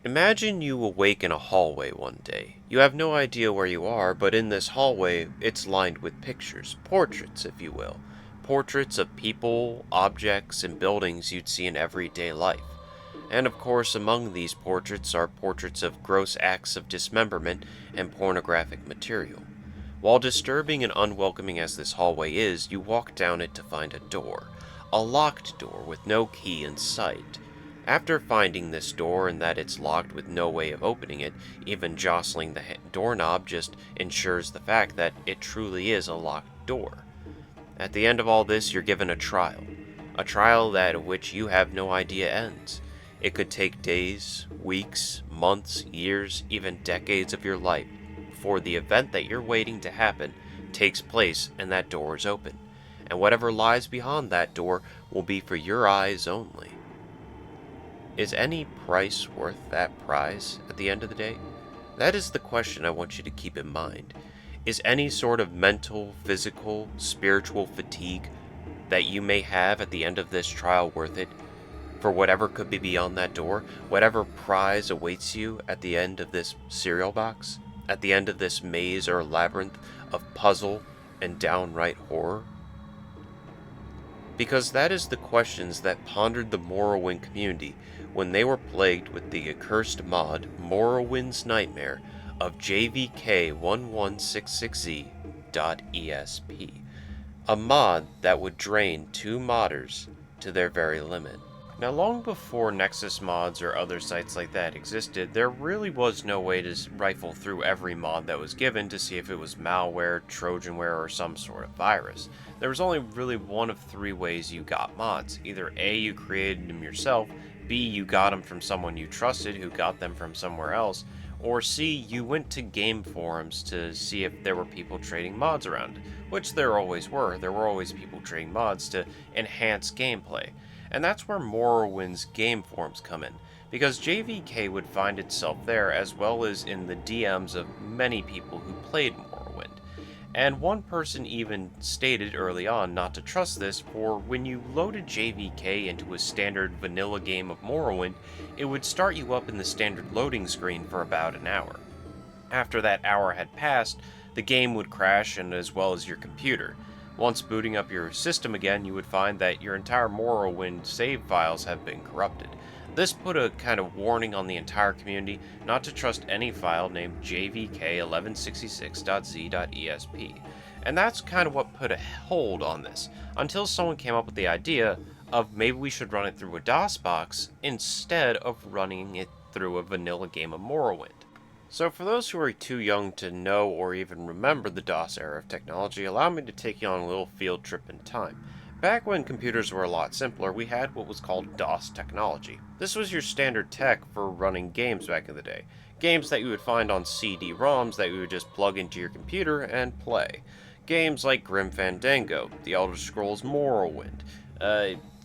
Imagine you awake in a hallway one day. You have no idea where you are, but in this hallway, it's lined with pictures, portraits, if you will. Portraits of people, objects, and buildings you'd see in everyday life. And of course, among these portraits are portraits of gross acts of dismemberment and pornographic material. While disturbing and unwelcoming as this hallway is, you walk down it to find a door. A locked door with no key in sight. After finding this door and that it's locked with no way of opening it, even jostling the doorknob just ensures the fact that it truly is a locked door. At the end of all this, you're given a trial. A trial that which you have no idea ends. It could take days, weeks, months, years, even decades of your life before the event that you're waiting to happen takes place and that door is open. And whatever lies behind that door will be for your eyes only. Is any price worth that prize at the end of the day? That is the question I want you to keep in mind. Is any sort of mental, physical, spiritual fatigue that you may have at the end of this trial worth it? For whatever could be beyond that door, whatever prize awaits you at the end of this cereal box, at the end of this maze or labyrinth of puzzle and downright horror? Because that is the questions that pondered the Morrowind community when they were plagued with the accursed mod Morrowind's Nightmare of JVK1166z.esp, a mod that would drain two modders to their very limit. Now, long before Nexus mods or other sites like that existed, there really was no way to rifle through every mod that was given to see if it was malware, Trojanware, or some sort of virus. There was only really one of three ways you got mods. Either A, you created them yourself, B, you got them from someone you trusted who got them from somewhere else, or C, you went to game forums to see if there were people trading mods around, which there always were. There were always people trading mods to enhance gameplay. And that's where Morrowind's game forums come in, because JVK would find itself there as well as in the DMs of many people who played Morrowind. And one person even stated early on not to trust this, for when you loaded JVK into a standard vanilla game of Morrowind, it would start you up in the standard loading screen for about an hour. After that hour had passed, the game would crash, and as well as your computer. Once booting up your system again, you would find that your entire Morrowind save files have been corrupted. This put a kind of warning on the entire community not to trust any file named JVK1166z.esp. And that's kind of what put a hold on this, until someone came up with the idea of maybe we should run it through a DosBox instead of running it through a vanilla game of Morrowind. So for those who are too young to know or even remember the DOS era of technology, allow me to take you on a little field trip in time. Back when computers were a lot simpler, we had what was called DOS technology. This was your standard tech for running games back in the day. Games that you would find on CD-ROMs that you would just plug into your computer and play. Games like Grim Fandango, The Elder Scrolls Morrowind,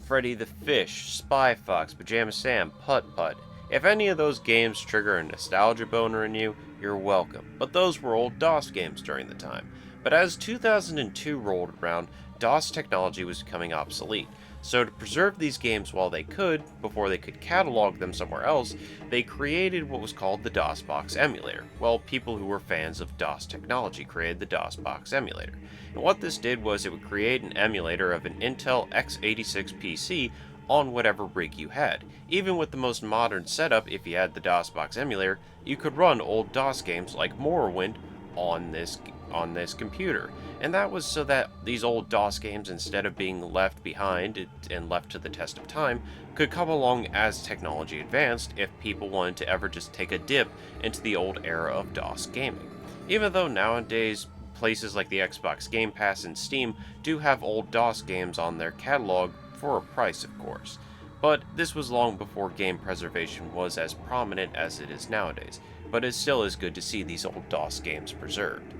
Freddy the Fish, Spy Fox, Pajama Sam, Putt-Putt. If any of those games trigger a nostalgia boner in you, you're welcome, but those were old DOS games during the time. But as 2002 rolled around, DOS technology was becoming obsolete, so to preserve these games while they could, before they could catalog them somewhere else, they created what was called the DOSBox emulator. Well, people who were fans of DOS technology created the DOSBox emulator. And what this did was it would create an emulator of an Intel x86 PC on whatever rig you had. Even with the most modern setup, if you had the DOSBox emulator, you could run old DOS games like Morrowind on this computer. And that was so that these old DOS games, instead of being left behind and left to the test of time, could come along as technology advanced if people wanted to ever just take a dip into the old era of DOS gaming. Even though nowadays places like the Xbox Game Pass and Steam do have old DOS games on their catalog, for a price, of course. But this was long before game preservation was as prominent as it is nowadays, but it still is good to see these old DOS games preserved.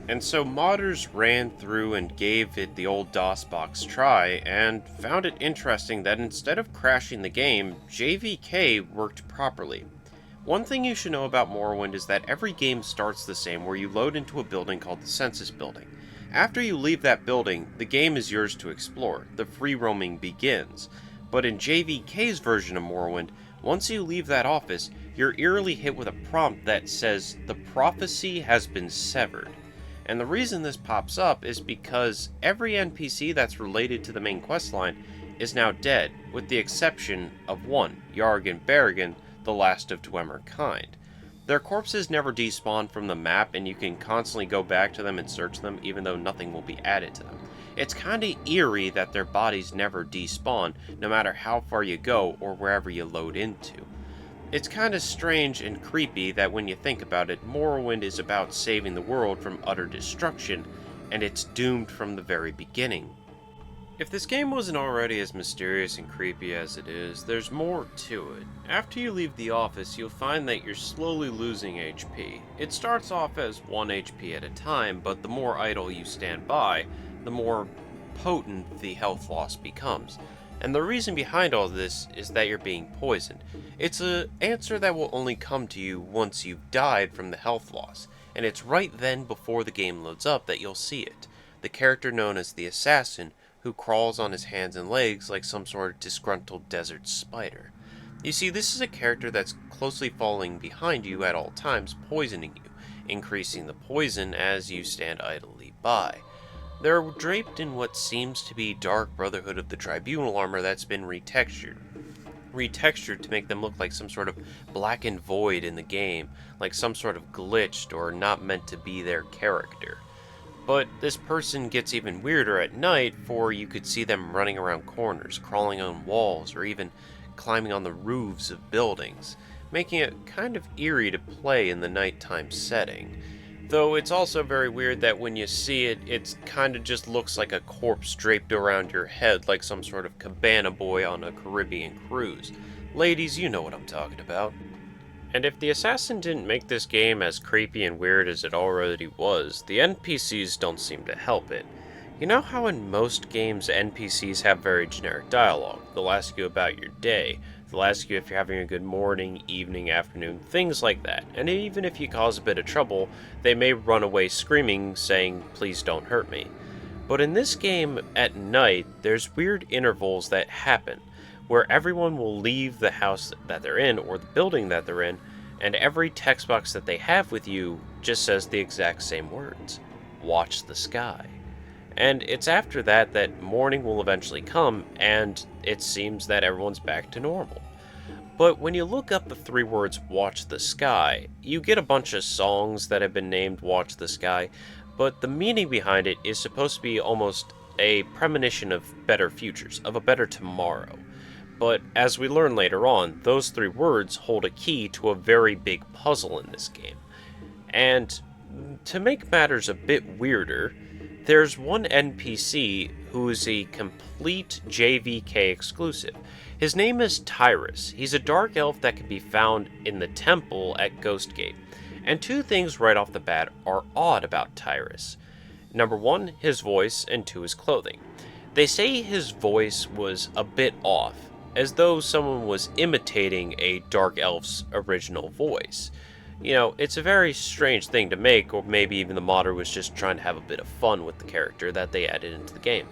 And so modders ran through and gave it the old DOSBox try, and found it interesting that instead of crashing the game, JVK worked properly. One thing you should know about Morrowind is that every game starts the same, where you load into a building called the Census Building. After you leave that building, the game is yours to explore. The free roaming begins. But in JVK's version of Morrowind, once you leave that office, you're eerily hit with a prompt that says, "The prophecy has been severed." And the reason this pops up is because every NPC that's related to the main questline is now dead, with the exception of one, Yargan Berrigan, the last of Dwemer kind. Their corpses never despawn from the map, and you can constantly go back to them and search them, even though nothing will be added to them. It's kinda eerie that their bodies never despawn, no matter how far you go or wherever you load into. It's kinda strange and creepy that when you think about it, Morrowind is about saving the world from utter destruction, and it's doomed from the very beginning. If this game wasn't already as mysterious and creepy as it is, there's more to it. After you leave the office, you'll find that you're slowly losing HP. It starts off as 1 HP at a time, but the more idle you stand by, the more potent the health loss becomes. And the reason behind all this is that you're being poisoned. It's an answer that will only come to you once you've died from the health loss, and it's right then before the game loads up that you'll see it. The character known as the Assassin, who crawls on his hands and legs like some sort of disgruntled desert spider. You see, this is a character that's closely following behind you at all times, poisoning you, increasing the poison as you stand idly by. They're draped in what seems to be Dark Brotherhood of the Tribunal armor that's been retextured to make them look like some sort of blackened void in the game, like some sort of glitched or not meant to be their character. But this person gets even weirder at night, for you could see them running around corners, crawling on walls, or even climbing on the roofs of buildings, making it kind of eerie to play in the nighttime setting. Though it's also very weird that when you see it, it kind of just looks like a corpse draped around your head like some sort of cabana boy on a Caribbean cruise. Ladies, you know what I'm talking about. And if the Assassin didn't make this game as creepy and weird as it already was, the NPCs don't seem to help it. You know how in most games NPCs have very generic dialogue? They'll ask you about your day, they'll ask you if you're having a good morning, evening, afternoon, things like that. And even if you cause a bit of trouble, they may run away screaming, saying, "Please don't hurt me." But in this game, at night, there's weird intervals that happen, where everyone will leave the house that they're in or the building that they're in, and every text box that they have with you just says the exact same words: "Watch the sky." And it's after that that morning will eventually come, and it seems that everyone's back to normal. But when you look up the 3 words "Watch the sky," you get a bunch of songs that have been named "Watch the Sky," but the meaning behind it is supposed to be almost a premonition of better futures, of a better tomorrow. But as we learn later on, those 3 words hold a key to a very big puzzle in this game. And to make matters a bit weirder, there's one NPC who is a complete JVK exclusive. His name is Tyrus. He's a dark elf that can be found in the temple at Ghostgate. And 2 things right off the bat are odd about Tyrus. Number 1, his voice, and 2, his clothing. They say his voice was a bit off, as though someone was imitating a dark elf's original voice. You know, it's a very strange thing to make, or maybe even the modder was just trying to have a bit of fun with the character that they added into the game.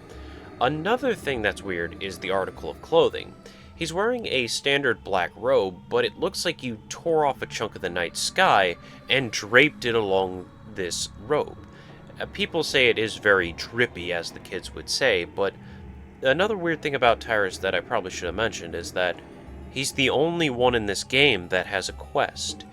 Another thing that's weird is the article of clothing. He's wearing a standard black robe, but it looks like you tore off a chunk of the night sky and draped it along this robe. People say it is very drippy, as the kids would say, but another weird thing about Tyrus that I probably should have mentioned is that he's the only one in this game that has a quest.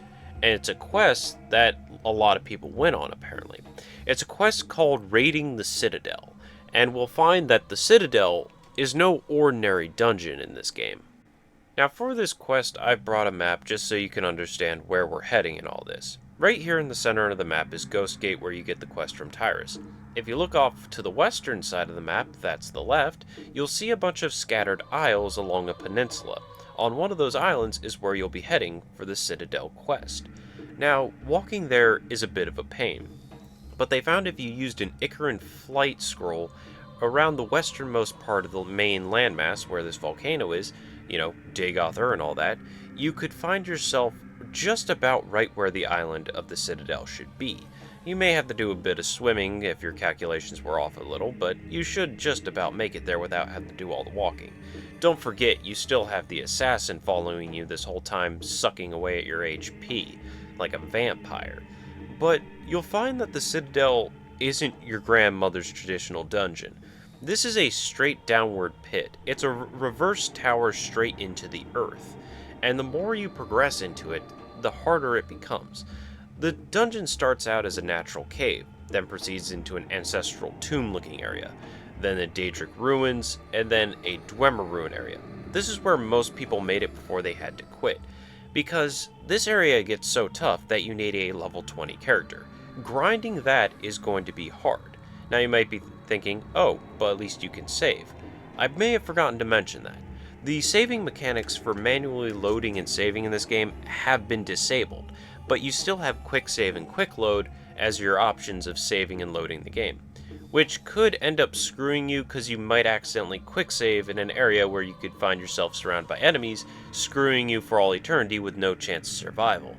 And it's a quest that a lot of people win on, apparently. It's a quest called Raiding the Citadel, and we'll find that the Citadel is no ordinary dungeon in this game. Now for this quest, I've brought a map just so you can understand where we're heading in all this. Right here in the center of the map is Ghostgate, where you get the quest from Tyrus. If you look off to the western side of the map, that's the left, you'll see a bunch of scattered isles along a peninsula. On one of those islands is where you'll be heading for the Citadel quest. Now, walking there is a bit of a pain, but they found if you used an Icaran flight scroll around the westernmost part of the main landmass where this volcano is, you know, Dagoth and all that, you could find yourself just about right where the island of the Citadel should be. You may have to do a bit of swimming if your calculations were off a little, but you should just about make it there without having to do all the walking. Don't forget, you still have the assassin following you this whole time, sucking away at your HP, like a vampire. But you'll find that the Citadel isn't your grandmother's traditional dungeon. This is a straight downward pit. It's a reverse tower straight into the earth, and the more you progress into it, the harder it becomes. The dungeon starts out as a natural cave, then proceeds into an ancestral tomb-looking area, then the Daedric ruins, and then a Dwemer ruin area. This is where most people made it before they had to quit, because this area gets so tough that you need a level 20 character. Grinding that is going to be hard. Now you might be thinking, oh, but at least you can save. I may have forgotten to mention that. The saving mechanics for manually loading and saving in this game have been disabled, but you still have quick save and quick load as your options of saving and loading the game, which could end up screwing you because you might accidentally quick save in an area where you could find yourself surrounded by enemies, screwing you for all eternity with no chance of survival.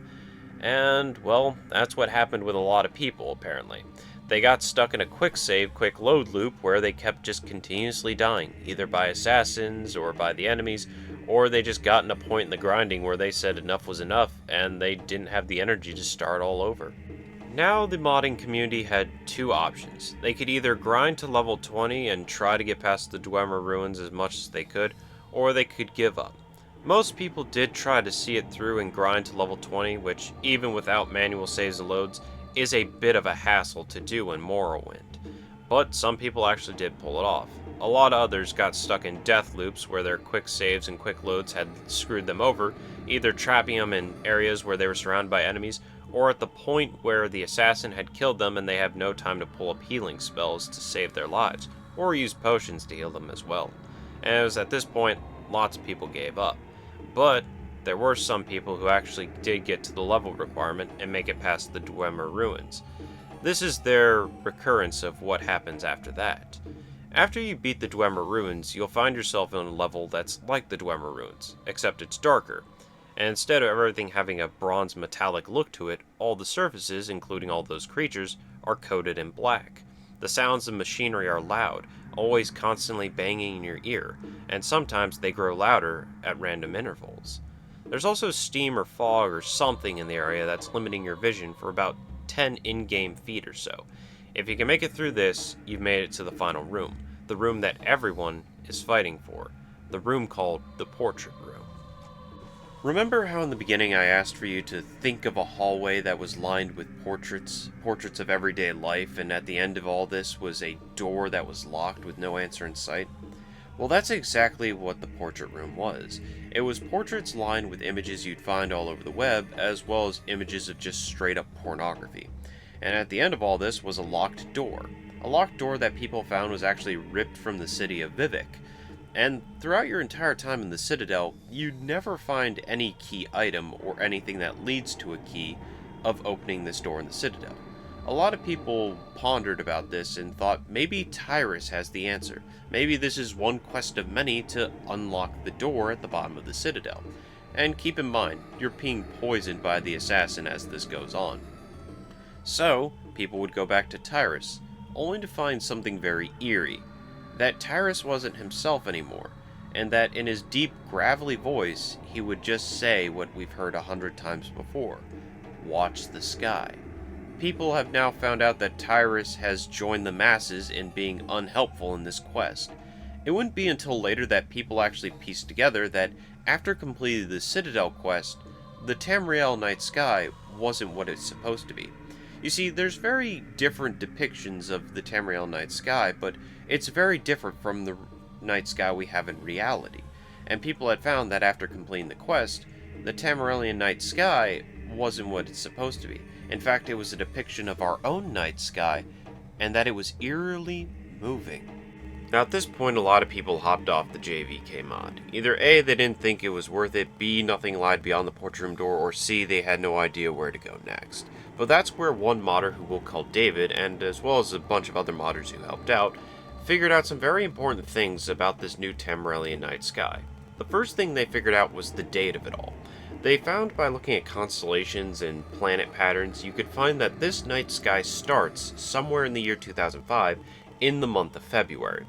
And, well, that's what happened with a lot of people, apparently. They got stuck in a quick save, quick load loop where they kept just continuously dying, either by assassins or by the enemies, or they just got in a point in the grinding where they said enough was enough and they didn't have the energy to start all over. Now the modding community had two options. They could either grind to level 20 and try to get past the Dwemer ruins as much as they could, or they could give up. Most people did try to see it through and grind to level 20, which, even without manual saves and loads, is a bit of a hassle to do in Morrowind. But some people actually did pull it off. A lot of others got stuck in death loops where their quick saves and quick loads had screwed them over, either trapping them in areas where they were surrounded by enemies, or at the point where the assassin had killed them and they have no time to pull up healing spells to save their lives, or use potions to heal them as well. And it was at this point, lots of people gave up. But there were some people who actually did get to the level requirement and make it past the Dwemer ruins. This is their recurrence of what happens after that. After you beat the Dwemer ruins, you'll find yourself in a level that's like the Dwemer ruins, except it's darker. And instead of everything having a bronze metallic look to it, all the surfaces, including all those creatures, are coated in black. The sounds of machinery are loud, always constantly banging in your ear, and sometimes they grow louder at random intervals. There's also steam or fog or something in the area that's limiting your vision for about 10 in-game feet or so. If you can make it through this, you've made it to the final room, the room that everyone is fighting for, the room called the Portrait Room. Remember how in the beginning I asked for you to think of a hallway that was lined with portraits of everyday life, and at the end of all this was a door that was locked with no answer in sight? Well, that's exactly what the Portrait Room was. It was portraits lined with images you'd find all over the web, as well as images of just straight-up pornography. And at the end of all this was a locked door. A locked door that people found was actually ripped from the city of Vivek. And throughout your entire time in the Citadel, you'd never find any key item or anything that leads to a key of opening this door in the Citadel. A lot of people pondered about this and thought maybe Tyrus has the answer. Maybe this is one quest of many to unlock the door at the bottom of the Citadel. And keep in mind, you're being poisoned by the assassin as this goes on. So, people would go back to Tyrus, only to find something very eerie. That Tyrus wasn't himself anymore, and that in his deep, gravelly voice, he would just say what we've heard 100 times before. Watch the sky. People have now found out that Tyrus has joined the masses in being unhelpful in this quest. It wouldn't be until later that people actually pieced together that after completing the Citadel quest, the Tamriel night sky wasn't what it's supposed to be. You see, there's very different depictions of the Tamriel night sky, but it's very different from the night sky we have in reality. And people had found that after completing the quest, the Tamrielian night sky wasn't what it's supposed to be. In fact, it was a depiction of our own night sky, and that it was eerily moving. Now at this point, a lot of people hopped off the JVK mod. Either A, they didn't think it was worth it, B, nothing lied beyond the portrait room door, or C, they had no idea where to go next. But that's where one modder who we'll call David, and as well as a bunch of other modders who helped out, figured out some very important things about this new Tamrielian night sky. The first thing they figured out was the date of it all. They found by looking at constellations and planet patterns, you could find that this night sky starts somewhere in the year 2005 in the month of February.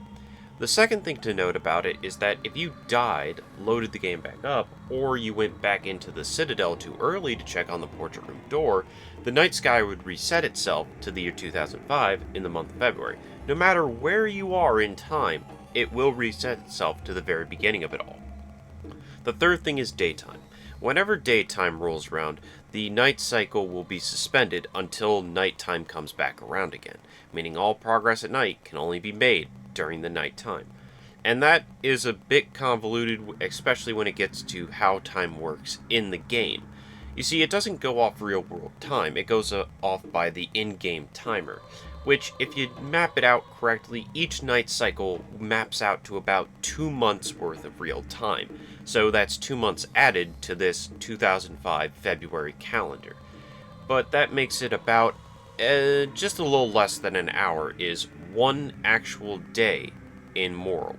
The second thing to note about it is that if you died, loaded the game back up, or you went back into the Citadel too early to check on the portrait room door, the night sky would reset itself to the year 2005 in the month of February. No matter where you are in time, it will reset itself to the very beginning of it all. The third thing is daytime. Whenever daytime rolls around, the night cycle will be suspended until nighttime comes back around again, meaning all progress at night can only be made during the nighttime. And that is a bit convoluted, especially when it gets to how time works in the game. You see, it doesn't go off real-world time, it goes off by the in-game timer, which, if you map it out correctly, each night cycle maps out to about 2 months worth of real time. So that's 2 months added to this 2005 February calendar. But that makes it about just a little less than an hour is one actual day in Morrowind.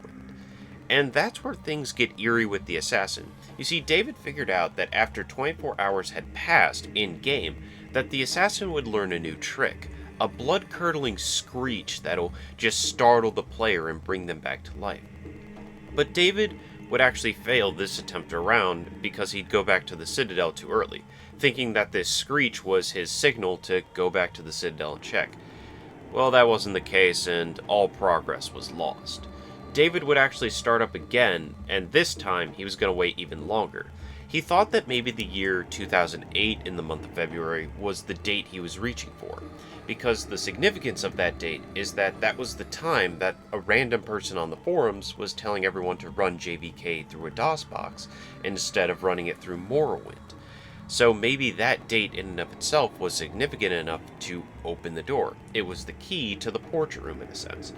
And that's where things get eerie with the assassin. You see, David figured out that after 24 hours had passed in-game, that the assassin would learn a new trick. A blood-curdling screech that'll just startle the player and bring them back to life. But David would actually fail this attempt around because he'd go back to the Citadel too early, thinking that this screech was his signal to go back to the Citadel and check. Well, that wasn't the case, and all progress was lost. David would actually start up again, and this time he was going to wait even longer. He thought that maybe the year 2008 in the month of February was the date he was reaching for, because the significance of that date is that that was the time that a random person on the forums was telling everyone to run JVK through a DosBox instead of running it through Morrowind. So maybe that date in and of itself was significant enough to open the door. It was the key to the portrait room in a sense.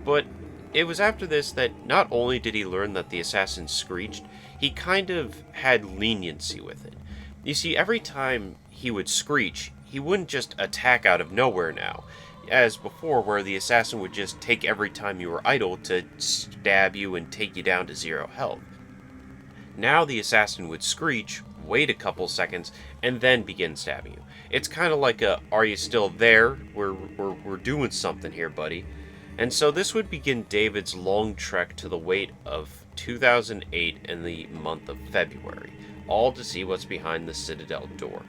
But it was after this that not only did he learn that the assassin screeched, he kind of had leniency with it. You see, every time he would screech, he wouldn't just attack out of nowhere now, as before where the assassin would just take every time you were idle to stab you and take you down to 0 health. Now the assassin would screech, wait a couple seconds, and then begin stabbing you. It's kind of like a, are you still there? We're doing something here, buddy. And so this would begin David's long trek to the wait of 2008 in the month of February, all to see what's behind the Citadel door.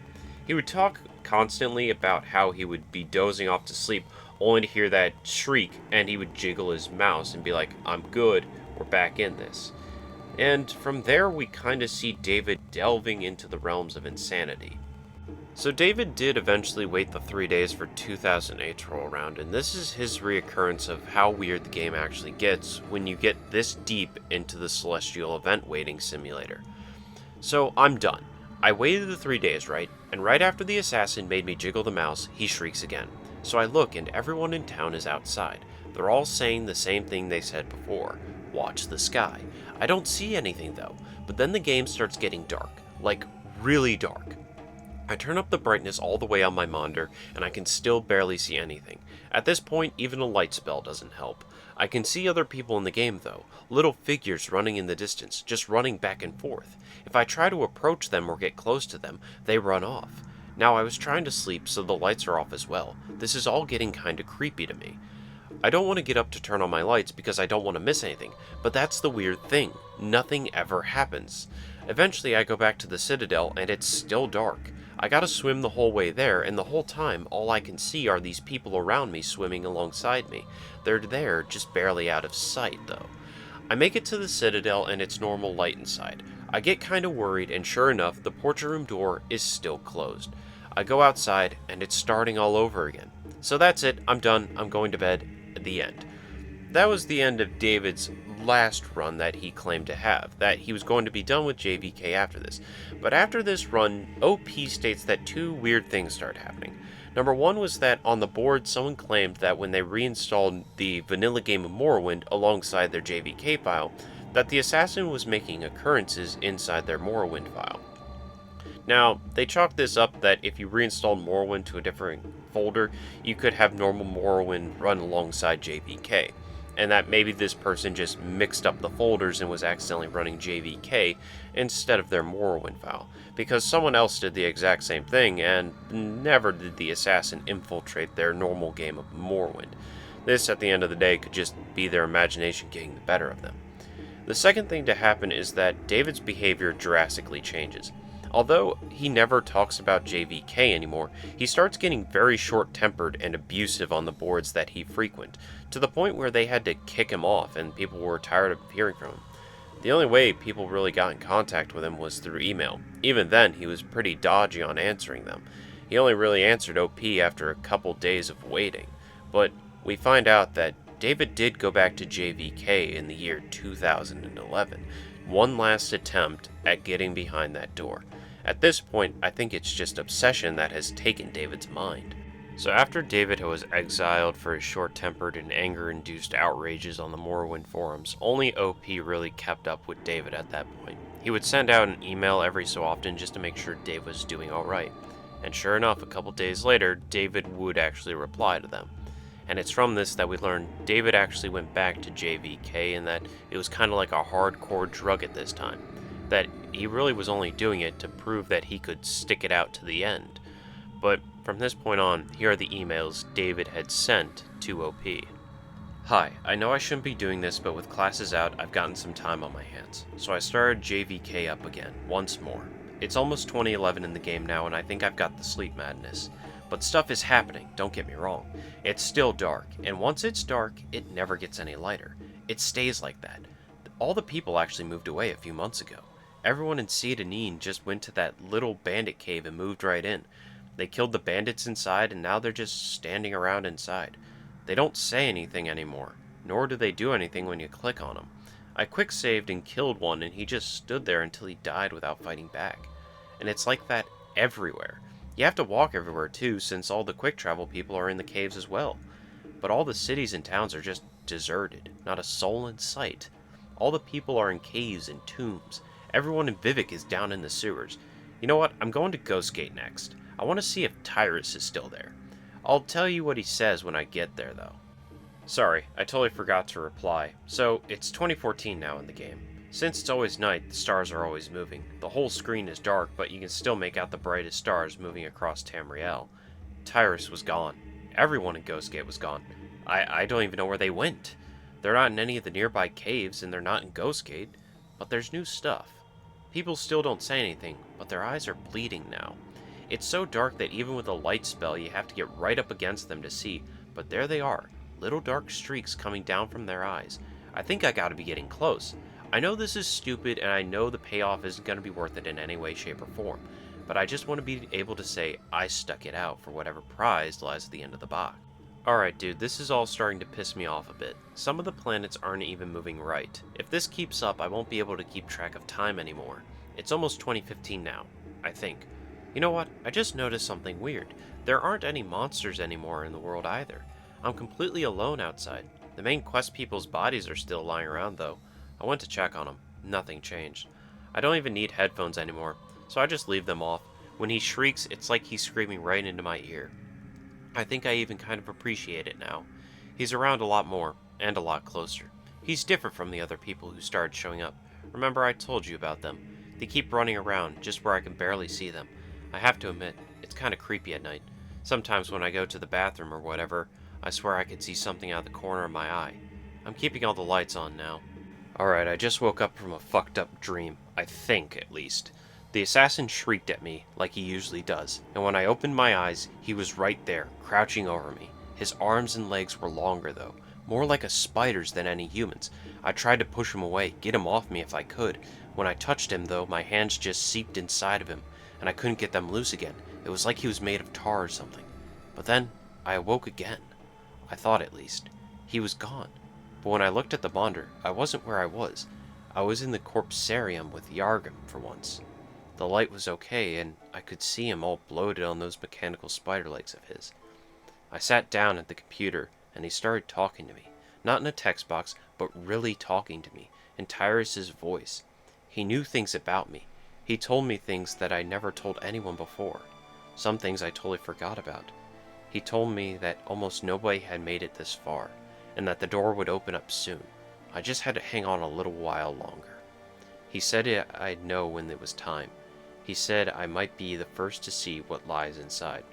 He would talk constantly about how he would be dozing off to sleep, only to hear that shriek, and he would jiggle his mouse and be like, I'm good, we're back in this. And from there we kind of see David delving into the realms of insanity. So David did eventually wait the 3 days for 2008 to roll around, and this is his reoccurrence of how weird the game actually gets when you get this deep into the Celestial Event Waiting Simulator. So I'm done. I waited the 3 days, right? And right after the assassin made me jiggle the mouse, he shrieks again. So I look and everyone in town is outside. They're all saying the same thing they said before. Watch the sky. I don't see anything though, but then the game starts getting dark. Like, really dark. I turn up the brightness all the way on my monitor, and I can still barely see anything. At this point, even a light spell doesn't help. I can see other people in the game though, little figures running in the distance, just running back and forth. If I try to approach them or get close to them, they run off. Now I was trying to sleep, so the lights are off as well. This is all getting kinda creepy to me. I don't want to get up to turn on my lights because I don't want to miss anything, but that's the weird thing. Nothing ever happens. Eventually I go back to the Citadel and it's still dark. I gotta swim the whole way there, and the whole time all I can see are these people around me swimming alongside me. They're there, just barely out of sight though. I make it to the Citadel and it's normal light inside. I get kinda worried, and sure enough, the portrait room door is still closed. I go outside and it's starting all over again. So that's it, I'm done, I'm going to bed. The end. That was the end of David's last run that he claimed to have, that he was going to be done with JVK after this. But after this run, OP states that 2 weird things started happening. Number 1 was that on the board someone claimed that when they reinstalled the vanilla game of Morrowind alongside their JVK file, that the assassin was making occurrences inside their Morrowind file. Now, they chalked this up that if you reinstalled Morrowind to a different folder, you could have normal Morrowind run alongside JVK, and that maybe this person just mixed up the folders and was accidentally running JVK, instead of their Morrowind file, because someone else did the exact same thing, and never did the assassin infiltrate their normal game of Morrowind. This, at the end of the day, could just be their imagination getting the better of them. The second thing to happen is that David's behavior drastically changes. Although he never talks about JVK anymore, he starts getting very short-tempered and abusive on the boards that he frequent, to the point where they had to kick him off and people were tired of hearing from him. The only way people really got in contact with him was through email. Even then, he was pretty dodgy on answering them. He only really answered OP after a couple days of waiting. But we find out that David did go back to JVK in the year 2011, one last attempt at getting behind that door. At this point, I think it's just obsession that has taken David's mind. So after David was exiled for his short-tempered and anger-induced outrages on the Morrowind forums, only OP really kept up with David at that point. He would send out an email every so often just to make sure Dave was doing alright. And sure enough, a couple days later, David would actually reply to them. And it's from this that we learn David actually went back to JVK and that it was kind of like a hardcore drug at this time. That he really was only doing it to prove that he could stick it out to the end. But from this point on, here are the emails David had sent to OP. Hi, I know I shouldn't be doing this, but with classes out, I've gotten some time on my hands. So I started JVK up again, once more. It's almost 2011 in the game now, and I think I've got the sleep madness. But stuff is happening, don't get me wrong. It's still dark, and once it's dark, it never gets any lighter. It stays like that. All the people actually moved away a few months ago. Everyone in Citadel just went to that little bandit cave and moved right in. They killed the bandits inside, and now they're just standing around inside. They don't say anything anymore, nor do they do anything when you click on them. I quick-saved and killed one, and he just stood there until he died without fighting back. And it's like that everywhere. You have to walk everywhere too, since all the quick travel people are in the caves as well. But all the cities and towns are just deserted, not a soul in sight. All the people are in caves and tombs. Everyone in Vivek is down in the sewers. You know what, I'm going to Ghostgate next. I want to see if Tyrus is still there. I'll tell you what he says when I get there though. Sorry, I totally forgot to reply. So, it's 2014 now in the game. Since it's always night, the stars are always moving. The whole screen is dark, but you can still make out the brightest stars moving across Tamriel. Tyrus was gone. Everyone in Ghostgate was gone. I don't even know where they went. They're not in any of the nearby caves, and they're not in Ghostgate. But there's new stuff. People still don't say anything, but their eyes are bleeding now. It's so dark that even with a light spell, you have to get right up against them to see, but there they are, little dark streaks coming down from their eyes. I think I gotta be getting close. I know this is stupid, and I know the payoff isn't going to be worth it in any way, shape, or form, but I just want to be able to say I stuck it out for whatever prize lies at the end of the box. Alright dude, this is all starting to piss me off a bit. Some of the planets aren't even moving right. If this keeps up, I won't be able to keep track of time anymore. It's almost 2015 now, I think. You know what? I just noticed something weird. There aren't any monsters anymore in the world either. I'm completely alone outside. The main quest people's bodies are still lying around though. I went to check on him. Nothing changed. I don't even need headphones anymore, so I just leave them off. When he shrieks, it's like he's screaming right into my ear. I think I even kind of appreciate it now. He's around a lot more, and a lot closer. He's different from the other people who started showing up. Remember I told you about them. They keep running around, just where I can barely see them. I have to admit, it's kind of creepy at night. Sometimes when I go to the bathroom or whatever, I swear I could see something out of the corner of my eye. I'm keeping all the lights on now. Alright, I just woke up from a fucked up dream. I think, at least. The assassin shrieked at me, like he usually does, and when I opened my eyes, he was right there, crouching over me. His arms and legs were longer, though, more like a spider's than any human's. I tried to push him away, get him off me if I could. When I touched him, though, my hands just seeped inside of him, and I couldn't get them loose again. It was like he was made of tar or something. But then, I awoke again. I thought, at least. He was gone. But when I looked at the monitor, I wasn't where I was. I was in the Corpsarium with Yargum for once. The light was okay, and I could see him all bloated on those mechanical spider legs of his. I sat down at the computer, and he started talking to me. Not in a text box, but really talking to me, in Tyrus's voice. He knew things about me. He told me things that I never told anyone before. Some things I totally forgot about. He told me that almost nobody had made it this far, and that the door would open up soon. I just had to hang on a little while longer. He said I'd know when it was time. He said I might be the first to see what lies inside.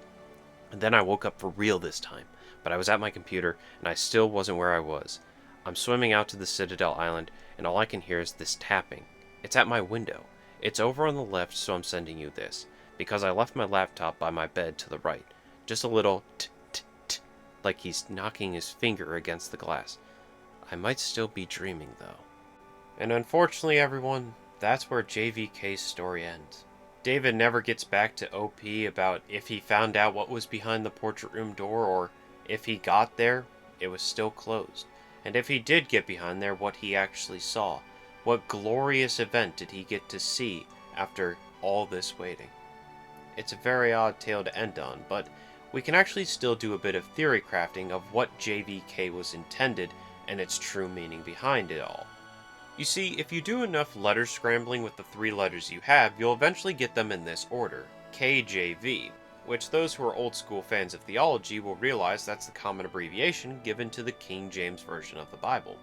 And then I woke up for real this time, but I was at my computer, and I still wasn't where I was. I'm swimming out to the Citadel island, and all I can hear is this tapping. It's at my window. It's over on the left, so I'm sending you this, because I left my laptop by my bed to the right. Just a little t-t-t, like he's knocking his finger against the glass. I might still be dreaming, though. And unfortunately, everyone, that's where JVK's story ends. David never gets back to OP about if he found out what was behind the portrait room door, or if he got there, it was still closed. And if he did get behind there, what he actually saw. What glorious event did he get to see after all this waiting? It's a very odd tale to end on, but we can actually still do a bit of theory crafting of what JVK was intended and its true meaning behind it all. You see, if you do enough letter scrambling with the 3 letters you have, you'll eventually get them in this order, KJV, which those who are old school fans of theology will realize that's the common abbreviation given to the King James Version of the Bible.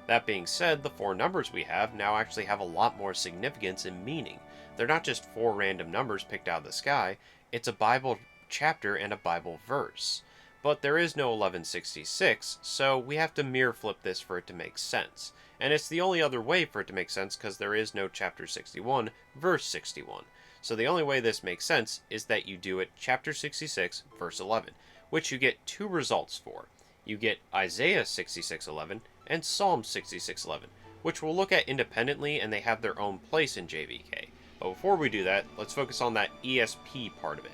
That being said, the 4 numbers we have now actually have a lot more significance and meaning. They're not just 4 random numbers picked out of the sky, it's a Bible chapter and a Bible verse. But there is no 1166, so we have to mirror flip this for it to make sense. And it's the only other way for it to make sense because there is no chapter 61, verse 61. So the only way this makes sense is that you do it chapter 66, verse 11, which you get 2 results for. You get Isaiah 66:11 and Psalm 66:11, which we'll look at independently, and they have their own place in JVK. But before we do that, let's focus on that ESP part of it.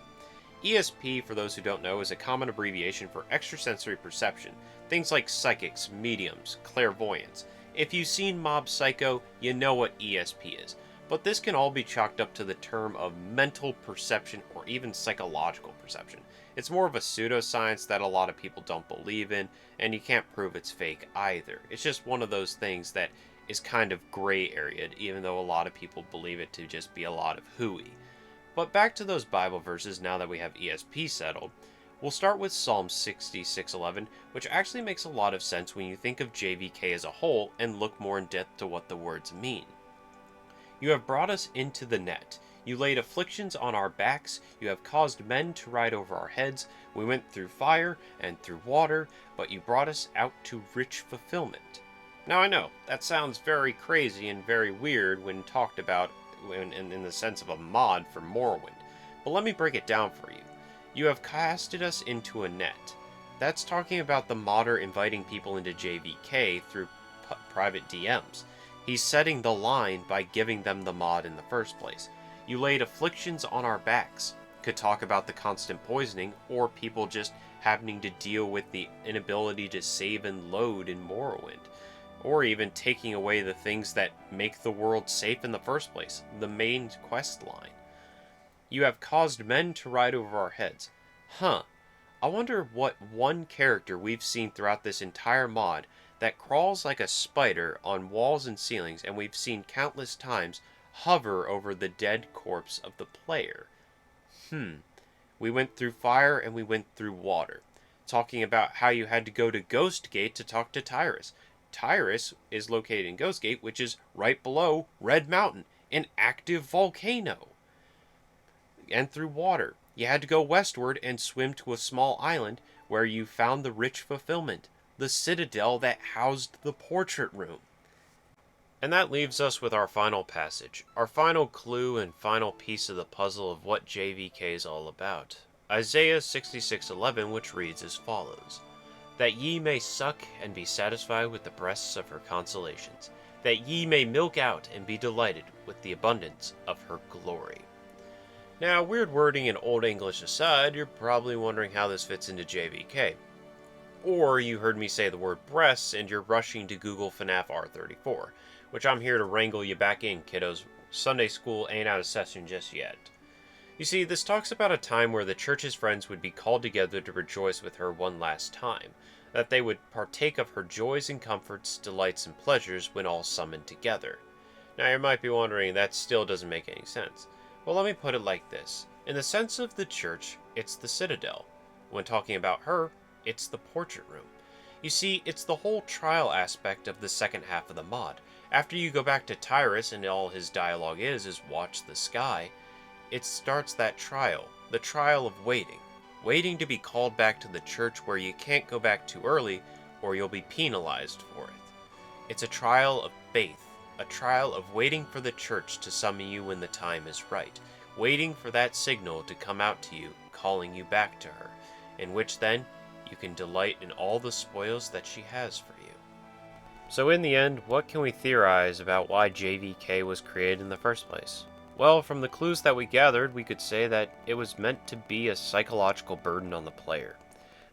ESP, for those who don't know, is a common abbreviation for extrasensory perception, things like psychics, mediums, clairvoyance. If you've seen Mob Psycho, you know what ESP is, but this can all be chalked up to the term of mental perception or even psychological perception. It's more of a pseudoscience that a lot of people don't believe in, and you can't prove it's fake either. It's just one of those things that is kind of gray area, even though a lot of people believe it to just be a lot of hooey. But back to those Bible verses now that we have ESP settled. We'll start with Psalm 66:11, which actually makes a lot of sense when you think of JVK as a whole and look more in depth to what the words mean. You have brought us into the net. You laid afflictions on our backs. You have caused men to ride over our heads. We went through fire and through water, but you brought us out to rich fulfillment. Now I know, that sounds very crazy and very weird when talked about in the sense of a mod for Morrowind, but let me break it down for you. You have casted us into a net. That's talking about the modder inviting people into JVK through private DMs. He's setting the line by giving them the mod in the first place. You laid afflictions on our backs. Could talk about the constant poisoning, or people just happening to deal with the inability to save and load in Morrowind. Or even taking away the things that make the world safe in the first place, the main quest line. You have caused men to ride over our heads. I wonder what one character we've seen throughout this entire mod that crawls like a spider on walls and ceilings, and we've seen countless times hover over the dead corpse of the player. We went through fire and we went through water. Talking about how you had to go to Ghostgate to talk to Tyrus. Tyrus is located in Ghostgate, which is right below Red Mountain, an active volcano. And through water. You had to go westward and swim to a small island where you found the rich fulfillment, the Citadel that housed the portrait room. And that leaves us with our final passage, our final clue and final piece of the puzzle of what JVK is all about. Isaiah 66:11, which reads as follows: That ye may suck and be satisfied with the breasts of her consolations, that ye may milk out and be delighted with the abundance of her glory. Now, weird wording in Old English aside, you're probably wondering how this fits into JVK. Or you heard me say the word breasts and you're rushing to Google FNAF R34, which I'm here to wrangle you back in, kiddos. Sunday school ain't out of session just yet. You see, this talks about a time where the church's friends would be called together to rejoice with her one last time, that they would partake of her joys and comforts, delights and pleasures when all summoned together. Now you might be wondering, that still doesn't make any sense. Well, let me put it like this. In the sense of the church, it's the Citadel. When talking about her, it's the portrait room. You see, it's the whole trial aspect of the second half of the mod. After you go back to Tyrus and all his dialogue is watch the sky, it starts that trial, the trial of waiting. Waiting to be called back to the church where you can't go back too early or you'll be penalized for it. It's a trial of faith, a trial of waiting for the church to summon you when the time is right, waiting for that signal to come out to you, calling you back to her, in which then you can delight in all the spoils that she has for you. So in the end, what can we theorize about why JVK was created in the first place? Well, from the clues that we gathered, we could say that it was meant to be a psychological burden on the player.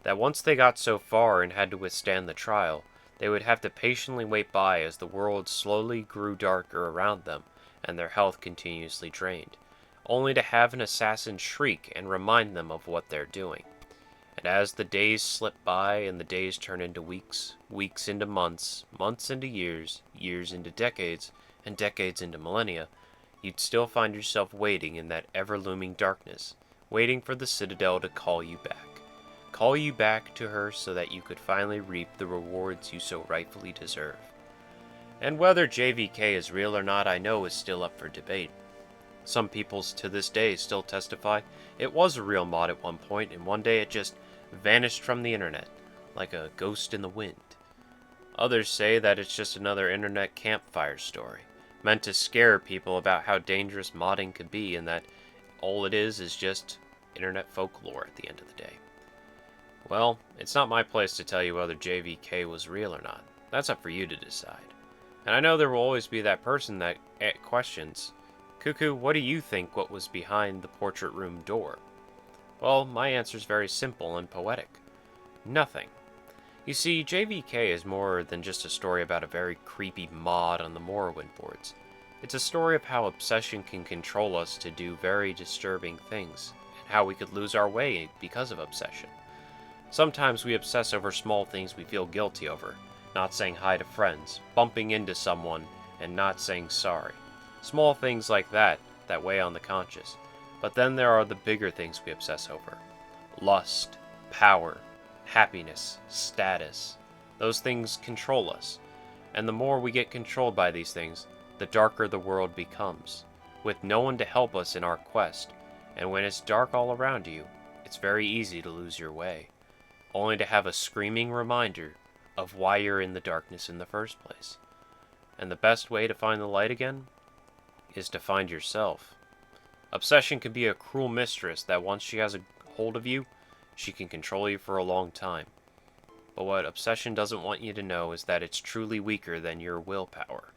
That once they got so far and had to withstand the trial, they would have to patiently wait by as the world slowly grew darker around them and their health continuously drained, only to have an assassin shriek and remind them of what they're doing. And as the days slip by and the days turn into weeks, weeks into months, months into years, years into decades, and decades into millennia, you'd still find yourself waiting in that ever-looming darkness, waiting for the Citadel to call you back. Call you back to her so that you could finally reap the rewards you so rightfully deserve. And whether JVK is real or not, I know is still up for debate. Some people to this day still testify it was a real mod at one point, and one day it just vanished from the internet, like a ghost in the wind. Others say that it's just another internet campfire story, meant to scare people about how dangerous modding could be, and that all it is just internet folklore at the end of the day. Well, it's not my place to tell you whether JVK was real or not. That's up for you to decide. And I know there will always be that person that questions, Cuckoo, what do you think what was behind the portrait room door? Well, my answer is very simple and poetic. Nothing. You see, JVK is more than just a story about a very creepy mod on the Morrowind boards. It's a story of how obsession can control us to do very disturbing things, and how we could lose our way because of obsession. Sometimes we obsess over small things we feel guilty over, not saying hi to friends, bumping into someone, and not saying sorry. Small things like that weigh on the conscience. But then there are the bigger things we obsess over. Lust, power, happiness, status. Those things control us. And the more we get controlled by these things, the darker the world becomes, with no one to help us in our quest. And when it's dark all around you, it's very easy to lose your way, only to have a screaming reminder of why you're in the darkness in the first place. And the best way to find the light again is to find yourself. Obsession can be a cruel mistress that once she has a hold of you, she can control you for a long time. But what obsession doesn't want you to know is that it's truly weaker than your willpower.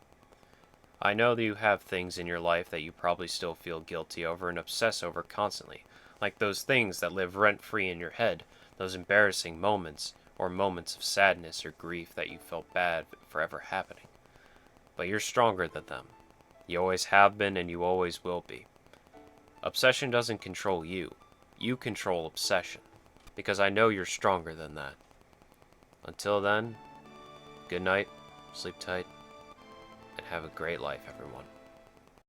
I know that you have things in your life that you probably still feel guilty over and obsess over constantly, like those things that live rent-free in your head, those embarrassing moments, or moments of sadness or grief that you felt bad for ever happening. But you're stronger than them. You always have been and you always will be. Obsession doesn't control you. You control obsession. Because I know you're stronger than that. Until then, good night, sleep tight, and have a great life, everyone.